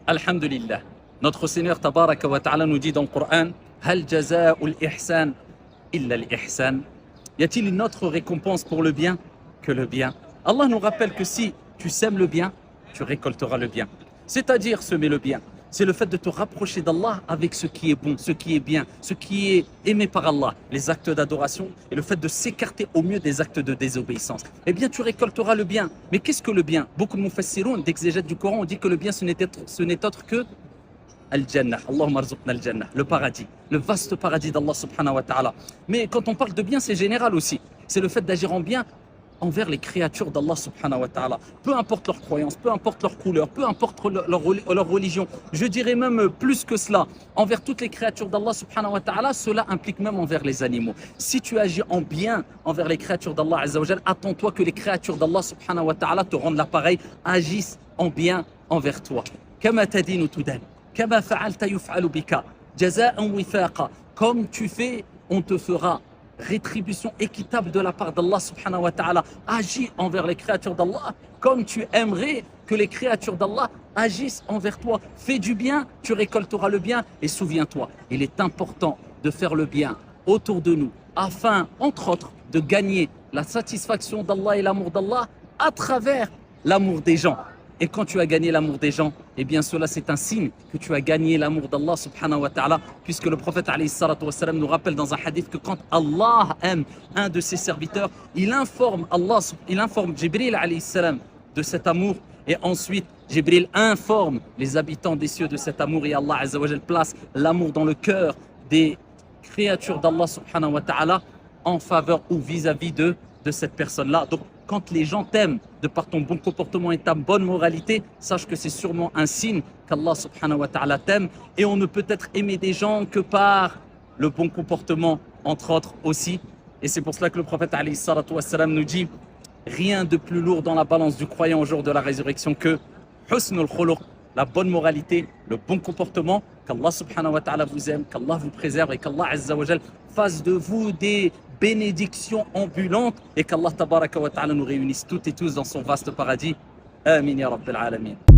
Alhamdulillah. Notre Seigneur Tabaraka wa Ta'ala nous dit dans le Coran, Hal jaza'ul ihsan illa l'ihsan. Y a-t-il une autre récompense pour le bien que le bien? Allah nous rappelle que si tu sèmes le bien, tu récolteras le bien. C'est-à-dire semer le bien. C'est le fait de te rapprocher d'Allah avec ce qui est bon, ce qui est bien, ce qui est aimé par Allah, les actes d'adoration et le fait de s'écarter au mieux des actes de désobéissance. Eh bien, tu récolteras le bien. Mais qu'est-ce que le bien? Beaucoup de mufassiroun, d'exégètes du Coran, ont dit que le bien, ce n'est autre que Al-Jannah, Allahumma arzuqna al-Jannah, le paradis, le vaste paradis d'Allah subhanahu wa ta'ala. Mais quand on parle de bien, c'est général aussi. C'est le fait d'agir en bien envers les créatures d'Allah subhanahu wa ta'ala. Peu importe leur croyance, peu importe leur couleur, peu importe leur religion. Je dirais même plus que cela. Envers toutes les créatures d'Allah subhanahu wa ta'ala, cela implique même envers les animaux. Si tu agis en bien envers les créatures d'Allah azza wa jal, attends-toi que les créatures d'Allah subhanahu wa ta'ala te rendent l'appareil, agissent en bien envers toi. Kama tadinu tudan. Kama fa'alta yuf'alu bika. Jaza'an wifaqa. Comme tu fais, on te fera rétribution équitable de la part d'Allah subhanahu wa ta'ala. Agis envers les créatures d'Allah comme tu aimerais que les créatures d'Allah agissent envers toi. Fais du bien, tu récolteras le bien. Et souviens-toi, il est important de faire le bien autour de nous afin, entre autres, de gagner la satisfaction d'Allah et l'amour d'Allah à travers l'amour des gens. Et quand tu as gagné l'amour des gens, eh bien cela c'est un signe que tu as gagné l'amour d'Allah subhanahu wa ta'ala, puisque le prophète alayhi salatu wa salam nous rappelle dans un hadith que quand Allah aime un de ses serviteurs, il informe Jibril alayhi salam de cet amour, et ensuite Jibril informe les habitants des cieux de cet amour, et Allah azza wa jal place l'amour dans le cœur des créatures d'Allah subhanahu wa ta'ala en faveur ou vis-à-vis de cette personne-là. Donc quand les gens t'aiment de par ton bon comportement et ta bonne moralité, sache que c'est sûrement un signe qu'Allah subhanahu wa ta'ala t'aime. Et on ne peut être aimé des gens que par le bon comportement, entre autres aussi. Et c'est pour cela que le prophète alayhi salatu wa salam nous dit rien de plus lourd dans la balance du croyant au jour de la résurrection que husnul khuluq, la bonne moralité, le bon comportement, qu'Allah subhanahu wa ta'ala vous aime, qu'Allah vous préserve et qu'Allah azza wa jal fasse de vous des bénédictions ambulantes et qu'Allah tabaraka wa ta'ala nous réunisse toutes et tous dans son vaste paradis. Amin ya rabbil alamin.